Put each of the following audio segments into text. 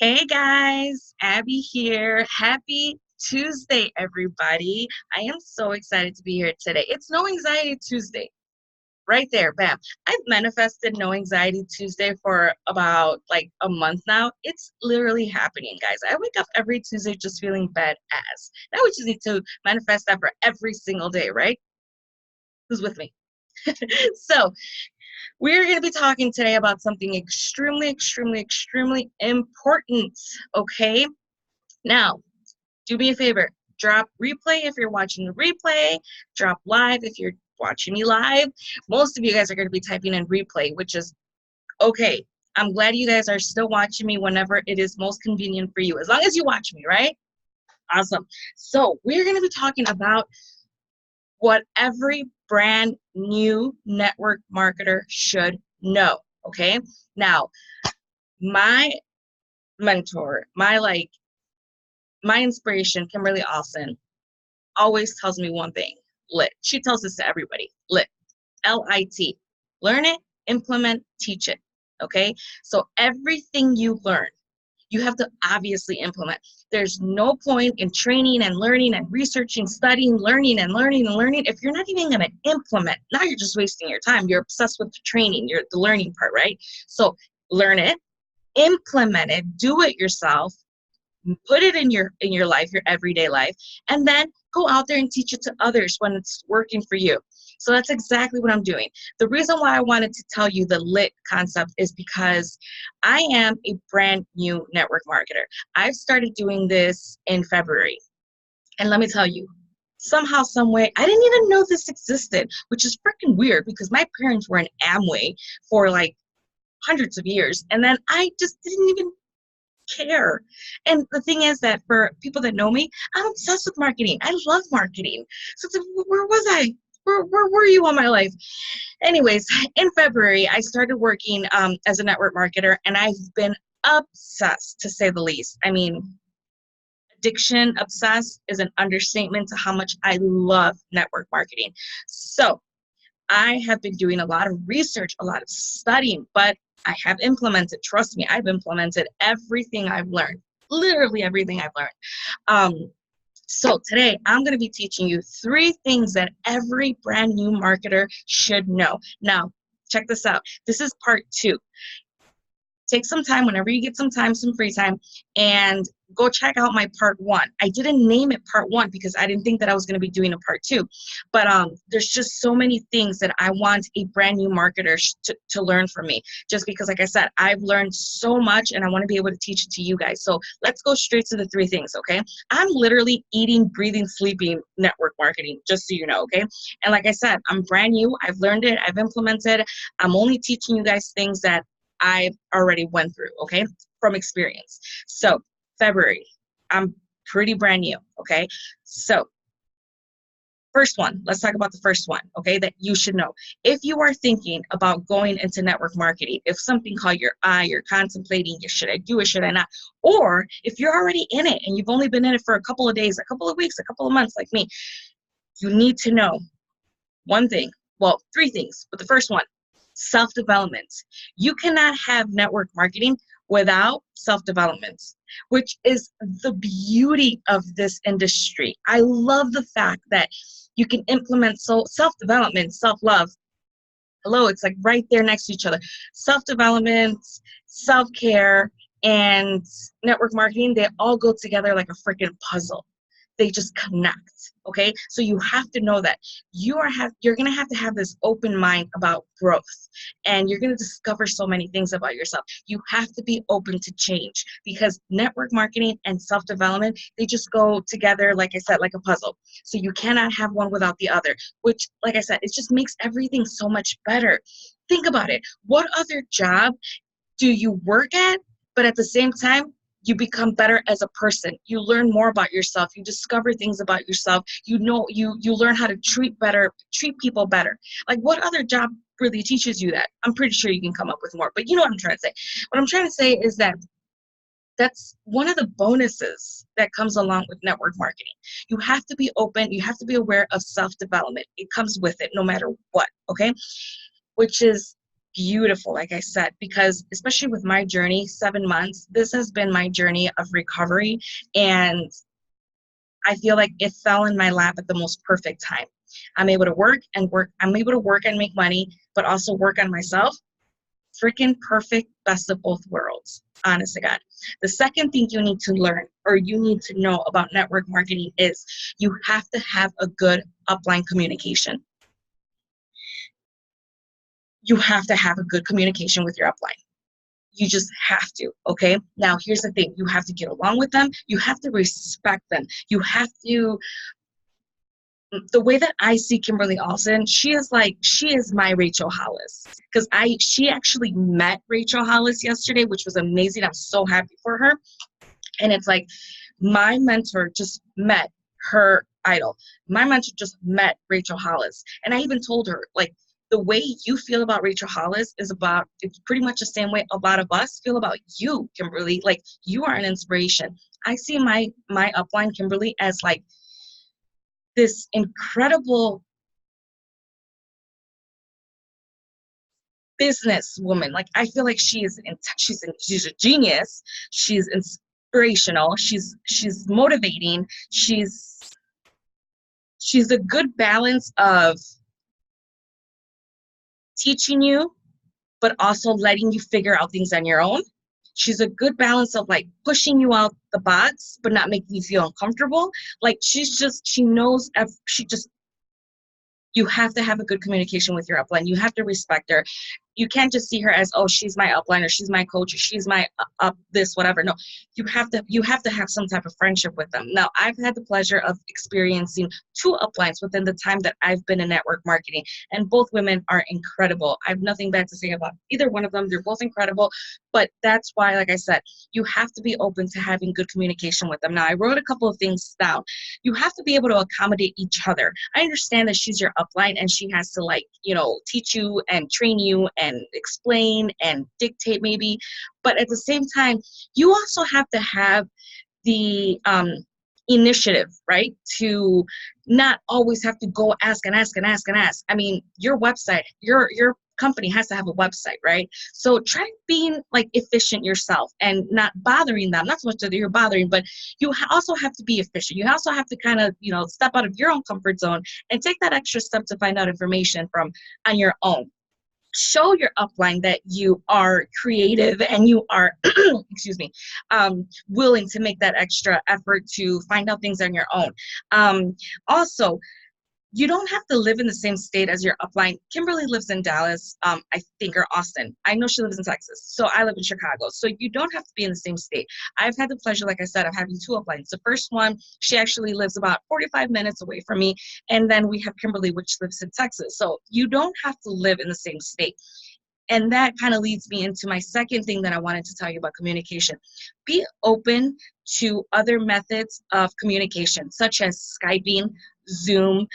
Hey guys, Abby here. Happy Tuesday, everybody. I am so excited to be here today. It's No Anxiety Tuesday, right there, bam. I've manifested No Anxiety Tuesday for about like a month now. It's literally happening, guys. I wake up every Tuesday just feeling badass. Now we just need to manifest that for every single day, right? Who's with me? So, we're going to be talking today about something extremely important, okay? Now, do me a favor, drop replay if you're watching the replay, drop live if you're watching me live. Most of you guys are going to be typing in replay, which is okay. I'm glad you guys are still watching me whenever it is most convenient for you, as long as you watch me, right? Awesome. So we're going to be talking about what every brand new network marketer should know, okay? Now, my mentor, my inspiration, Kimberly Austin, always tells me one thing, lit. She tells this to everybody, lit, L-I-T. Learn it, implement, teach it, okay? So everything you learn, you have to obviously implement. There's no point in training and learning and researching, studying, learning and learning and learning if you're not even gonna implement. Now you're just wasting your time. You're obsessed with the training, the learning part, right? So learn it, implement it, do it yourself, put it in your life, your everyday life, and then go out there and teach it to others when it's working for you. So that's exactly what I'm doing. The reason why I wanted to tell you the lit concept is because I am a brand new network marketer. I've started doing this in February, and let me tell you, somehow, some way, I didn't even know this existed, which is freaking weird because my parents were in Amway for like hundreds of years, and then I just didn't even care. And the thing is that for people that know me, I'm obsessed with marketing. I love marketing. So it's like, where was I? Where were you all my life? Anyways, in February, I started working as a network marketer, and I've been obsessed, to say the least. I mean, addiction obsessed is an understatement to how much I love network marketing. So I have been doing a lot of research, a lot of studying, but I have implemented, trust me, I've implemented everything I've learned, literally everything I've learned. So today I'm going to be teaching you 3 things that every brand new marketer should know. Now, check this out. This is part 2. Take some time whenever you get some time, some free time, and go check out my part 1. I didn't name it part 1 because I didn't think that I was going to be doing a part 2, but there's just so many things that I want a brand new marketer to learn from me, just because, like I said, I've learned so much and I want to be able to teach it to you guys. So let's go straight to the 3 things, okay? I'm literally eating, breathing, sleeping network marketing, just so you know, okay? And like I said, I'm brand new. I've learned it. I've implemented. I'm only teaching you guys things that I've already went through, okay, from experience. So February, I'm pretty brand new, okay? So first one, let's talk about the first one, okay, that you should know. If you are thinking about going into network marketing, if something caught your eye, you're contemplating, should I do it, should I not? Or if you're already in it and you've only been in it for a couple of days, a couple of weeks, a couple of months like me, you need to know one thing, well, 3 things, but the first one, self-development. You cannot have network marketing without self-development, which is the beauty of this industry. I love the fact that you can implement self-development, self-love. Hello, it's like right there next to each other. Self-development, self-care, and network marketing, they all go together like a freaking puzzle. They just connect, okay? So you have to know that you're going to have this open mind about growth, and you're going to discover so many things about yourself. You have to be open to change, because network marketing and self-development, they just go together, like I said, like a puzzle. So you cannot have one without the other, which, like I said, it just makes everything so much better. Think about it. What other job do you work at, but at the same time, you become better as a person? You learn more about yourself. You discover things about yourself. You know, you learn how to treat people better. Like, what other job really teaches you that? I'm pretty sure you can come up with more, but you know what I'm trying to say. What I'm trying to say is that that's one of the bonuses that comes along with network marketing. You have to be open. You have to be aware of self-development. It comes with it no matter what, okay? Which is beautiful, like I said, because especially with my journey, 7 months, this has been my journey of recovery. And I feel like it fell in my lap at the most perfect time. I'm able to work and work. I'm able to work and make money, but also work on myself. Freaking perfect, best of both worlds. Honest to God. The second thing you need to learn or you need to know about network marketing is you have to have a good upline communication. You have to have a good communication with your upline. You just have to, okay? Now, here's the thing. You have to get along with them. You have to respect them. You have to, the way that I see Kimberly Alston, she is my Rachel Hollis. Because she actually met Rachel Hollis yesterday, which was amazing. I'm so happy for her. And it's like my mentor just met her idol. My mentor just met Rachel Hollis. And I even told her, like, the way you feel about Rachel Hollis it's pretty much the same way a lot of us feel about you, Kimberly. Like, you are an inspiration. I see my upline, Kimberly, as like this incredible businesswoman. Like, I feel like she's a genius. She's inspirational. She's motivating. She's a good balance of teaching you, but also letting you figure out things on your own. She's a good balance of like pushing you out the box, but not making you feel uncomfortable. Like, she knows, you have to have a good communication with your upline. You have to respect her. You can't just see her as, oh, she's my upline, or she's my coach, or she's my up this, whatever. No, you have to have some type of friendship with them. Now, I've had the pleasure of experiencing 2 uplines within the time that I've been in network marketing, and both women are incredible. I have nothing bad to say about either one of them. They're both incredible, but that's why, like I said, you have to be open to having good communication with them. Now, I wrote a couple of things down. You have to be able to accommodate each other. I understand that she's your upline and she has to, like, teach you and train you and explain and dictate maybe, but at the same time, you also have to have the initiative, right? To not always have to go ask and ask and ask and ask. I mean, your website, your company has to have a website, right? So try being like efficient yourself and not bothering them. Not so much that you're bothering, but you also have to be efficient. You also have to kind of, step out of your own comfort zone and take that extra step to find out information on your own. Show your upline that you are creative and you are, excuse me, willing to make that extra effort to find out things on your own. Also, you don't have to live in the same state as your upline. Kimberly lives in Dallas, I think, or Austin. I know she lives in Texas. So I live in Chicago. So you don't have to be in the same state. I've had the pleasure, like I said, of having 2 uplines. The first one, she actually lives about 45 minutes away from me. And then we have Kimberly, which lives in Texas. So you don't have to live in the same state. And that kind of leads me into my second thing that I wanted to tell you about communication. Be open to other methods of communication, such as Skyping, Zoom,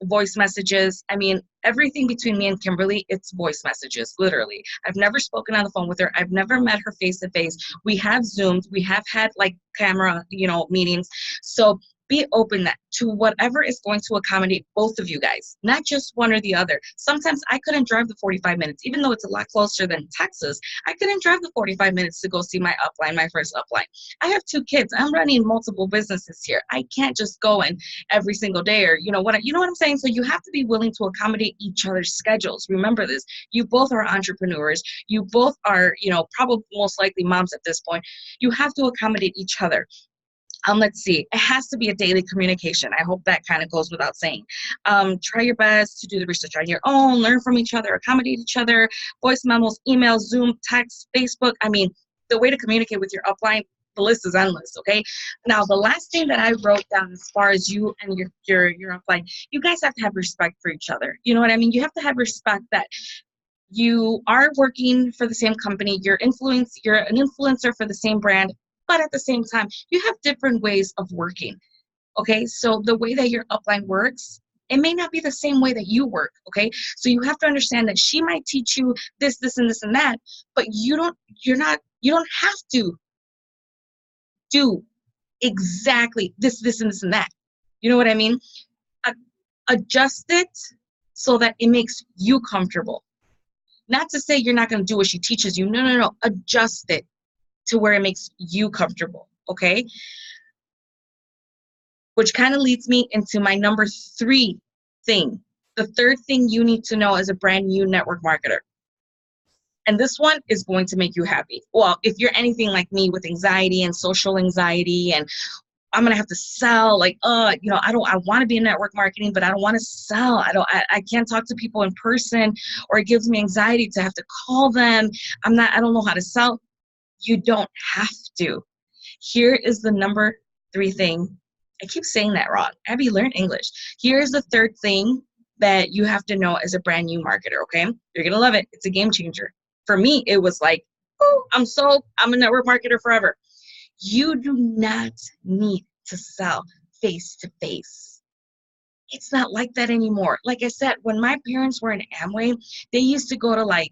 voice messages. I mean, everything between me and Kimberly, it's voice messages, literally. I've never spoken on the phone with her. I've never met her face to face. We have Zoomed. We have had like camera, meetings. So be open to whatever is going to accommodate both of you guys, not just one or the other. Sometimes I couldn't drive the 45 minutes, even though it's a lot closer than Texas. I couldn't drive the 45 minutes to go see my upline, my first upline. I have 2 kids. I'm running multiple businesses here. I can't just go in every single day, or you know what I'm saying? So you have to be willing to accommodate each other's schedules. Remember this. You both are entrepreneurs. You both are, probably most likely moms at this point. You have to accommodate each other. Let's see, it has to be a daily communication. I hope that kind of goes without saying. Try your best to do the research on your own, learn from each other, accommodate each other, voice memos, email, Zoom, text, Facebook. I mean, the way to communicate with your upline, the list is endless, okay? Now, the last thing that I wrote down as far as you and your upline, you guys have to have respect for each other. You know what I mean? You have to have respect that you are working for the same company, you're an influencer for the same brand, but at the same time, you have different ways of working, okay? So the way that your upline works, it may not be the same way that you work, okay? So you have to understand that she might teach you this, and this, and that, but you don't have to do exactly this, and this, and that. You know what I mean? Adjust it so that it makes you comfortable. Not to say you're not going to do what she teaches you. No, no, no. Adjust it to where it makes you comfortable. Okay. Which kind of leads me into my number 3 thing. The third thing you need to know as a brand new network marketer. And this one is going to make you happy. Well, if you're anything like me with anxiety and social anxiety, and I'm gonna have to sell, like, I want to be in network marketing, but I don't want to sell. I can't talk to people in person, or it gives me anxiety to have to call them. I don't know how to sell. You don't have to. Here is the number 3 thing. I keep saying that wrong. Abby, learn English. Here's the third thing that you have to know as a brand new marketer, okay? You're going to love it. It's a game changer. For me, it was like, oh, I'm sold. I'm a network marketer forever. You do not need to sell face to face. It's not like that anymore. Like I said, when my parents were in Amway, they used to go to like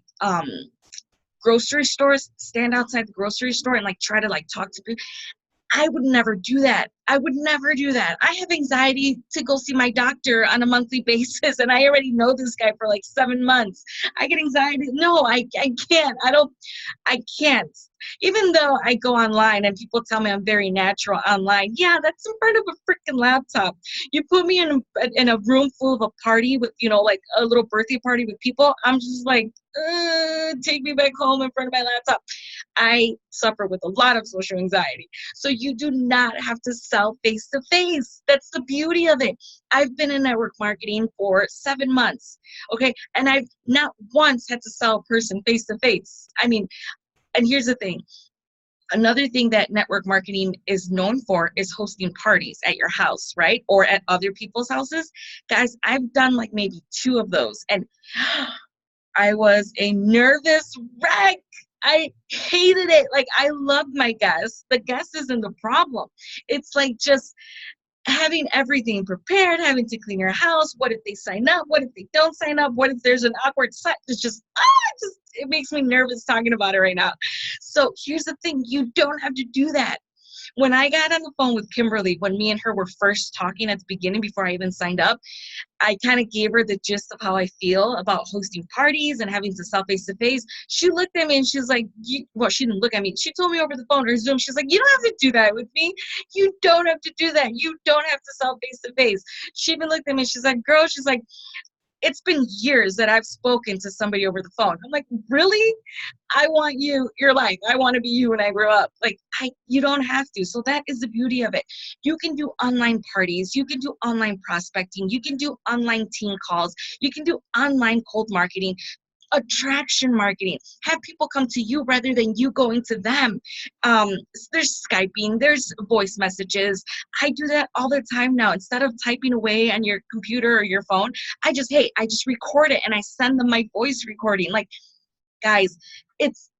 grocery stores, stand outside the grocery store and like try to like talk to people. I would never do that. I would never do that. I have anxiety to go see my doctor on a monthly basis, and I already know this guy for like 7 months. I get anxiety. No, I can't. I can't. Even though I go online and people tell me I'm very natural online, yeah, that's in front of a freaking laptop. You put me in a room full of a party with, like a little birthday party with people, I'm just like, take me back home in front of my laptop. I suffer with a lot of social anxiety. So you do not have to sell face to face. That's the beauty of it. I've been in network marketing for 7 months. Okay. And I've not once had to sell a person face to face. I mean, and here's the thing. Another thing that network marketing is known for is hosting parties at your house, right? Or at other people's houses. Guys, I've done like maybe 2 of those. And I was a nervous wreck. I hated it. Like, I loved my guests. The guest isn't the problem. It's like just having everything prepared, having to clean your house. What if they sign up? What if they don't sign up? What if there's an awkward site? It makes me nervous talking about it right now. So here's the thing. You don't have to do that. When I got on the phone with Kimberly, when me and her were first talking at the beginning before I even signed up, I kind of gave her the gist of how I feel about hosting parties and having to sell face to face. She looked at me and she's like, she didn't look at me. She told me over the phone or Zoom. She's like, you don't have to do that with me. You don't have to do that. You don't have to sell face to face. She even looked at me. She's like, girl, she's like, it's been years that I've spoken to somebody over the phone. I'm like, really? I want you. You're like, I want to be you when I grow up. Like, you don't have to. So that is the beauty of it. You can do online parties. You can do online prospecting. You can do online team calls. You can do online cold marketing, attraction marketing. Have people come to you rather than you going to them. There's Skyping, there's voice messages. I do that all the time now. Instead of typing away on your computer or your phone, I just record it and I send them my voice recording. Like, guys, it's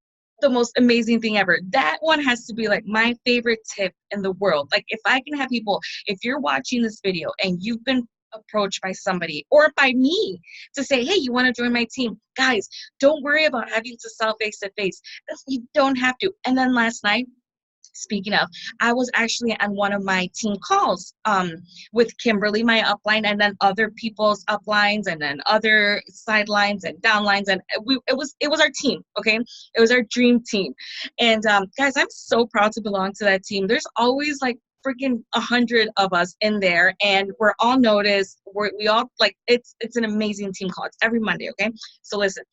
the most amazing thing ever. That one has to be like my favorite tip in the world. Like, if I can have people, if you're watching this video and you've been approached by somebody or by me to say, hey, you want to join my team? Guys, don't worry about having to sell face to face. You don't have to. And then last night, speaking of, I was actually on one of my team calls with Kimberly, my upline, and then other people's uplines, and then other sidelines and downlines, and it was our team. Okay, it was our dream team. And guys, I'm so proud to belong to that team. There's always like freaking 100 of us in there, and we're all noticed. We all like it's an amazing team call. It's every Monday. Okay, so listen.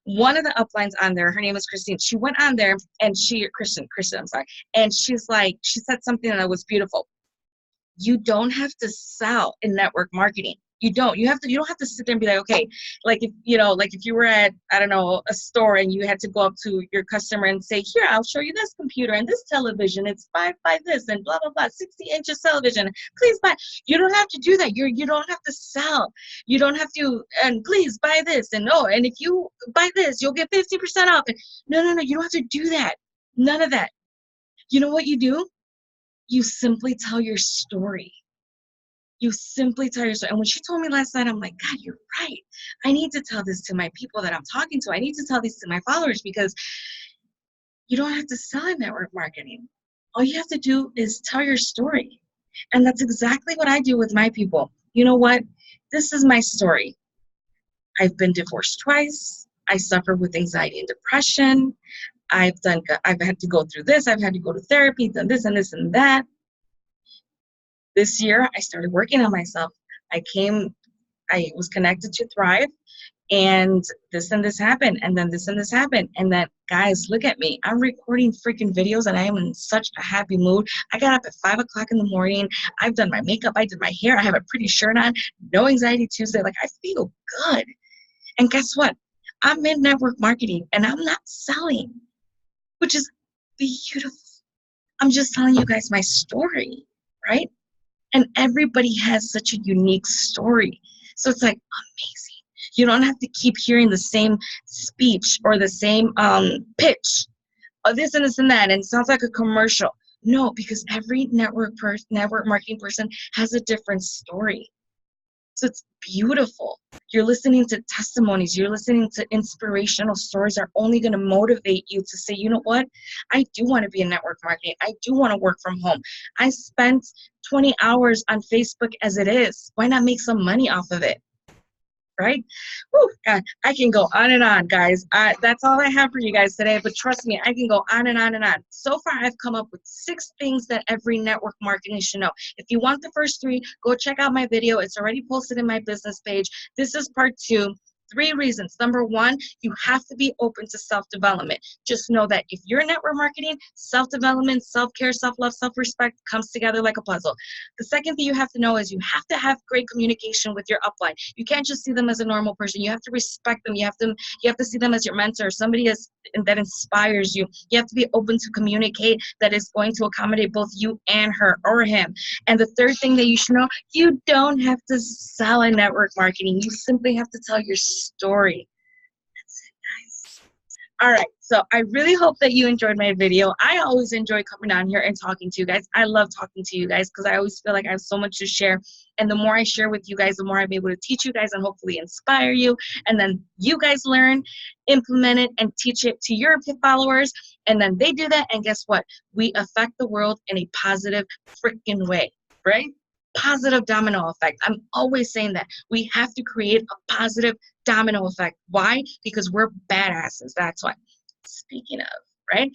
One of the uplines on there, her name is Christine. She went on there and Kristen, I'm sorry. And she said something that was beautiful. You don't have to sell in network marketing. You don't have to sit there and be like, okay, like if you were at, I don't know, a store and you had to go up to your customer and say, here, I'll show you this computer and this television. It's 5 by this and blah, blah, blah, 60 inches television. Please buy. You don't have to do that. You don't have to sell. You don't have to, and please buy this. And and if you buy this, you'll get 50% off. And no, you don't have to do that. None of that. You know what you do? You simply tell your story. You simply tell your story. And when she told me last night, I'm like, God, you're right. I need to tell this to my people that I'm talking to. I need to tell this to my followers, because you don't have to sell in network marketing. All you have to do is tell your story. And that's exactly what I do with my people. You know what? This is my story. I've been divorced twice. I suffer with anxiety and depression. I've had to go through this. I've had to go to therapy, done this and this and that. This year, I started working on myself. I was connected to Thrive, and this happened, and then this and this happened. And then, guys, look at me. I'm recording freaking videos, and I am in such a happy mood. I got up at 5 o'clock in the morning. I've done my makeup. I did my hair. I have a pretty shirt on. No Anxiety Tuesday. Like, I feel good. And guess what? I'm in network marketing, and I'm not selling, which is beautiful. I'm just telling you guys my story, right? And everybody has such a unique story. So it's like amazing. You don't have to keep hearing the same speech or the same pitch or this and this and that, and it sounds like a commercial. No, because every network marketing person has a different story. So it's beautiful. You're listening to testimonies. You're listening to inspirational stories that are only going to motivate you to say, you know what? I do want to be in network marketing. I do want to work from home. I spent 20 hours on Facebook as it is. Why not make some money off of it? Right? Whew, God, I can go on and on, guys. That's all I have for you guys today, but trust me, I can go on and on and on. So far, I've come up with 6 things that every network marketing should know. If you want the first 3, go check out my video. It's already posted in my business page. This is part 2. 3 reasons. Number 1, you have to be open to self-development. Just know that if you're in network marketing, self-development, self-care, self-love, self-respect comes together like a puzzle. The second thing you have to know is you have to have great communication with your upline. You can't just see them as a normal person. You have to respect them. You have to see them as your mentor, somebody that inspires you. You have to be open to communicate that is going to accommodate both you and her or him. And the third thing that you should know, you don't have to sell in network marketing. You simply have to tell your story. That's it, guys. All right, so I really hope that you enjoyed my video. I always enjoy coming on here and talking to you guys. I love talking to you guys because I always feel like I have so much to share. And the more I share with you guys, the more I'm able to teach you guys and hopefully inspire you. And then you guys learn, implement it, and teach it to your followers. And then they do that, and guess what? We affect the world in a positive freaking way, right? Positive domino effect. I'm always saying that. We have to create a positive domino effect. Why? Because we're badasses. That's why. Speaking of, right?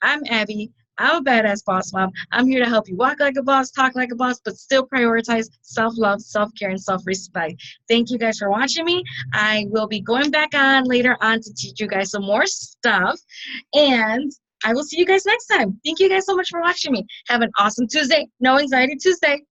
I'm Abby. I'm a badass boss mom. I'm here to help you walk like a boss, talk like a boss, but still prioritize self-love, self-care, and self-respect. Thank you guys for watching me. I will be going back on later on to teach you guys some more stuff. And I will see you guys next time. Thank you guys so much for watching me. Have an awesome Tuesday. No Anxiety Tuesday.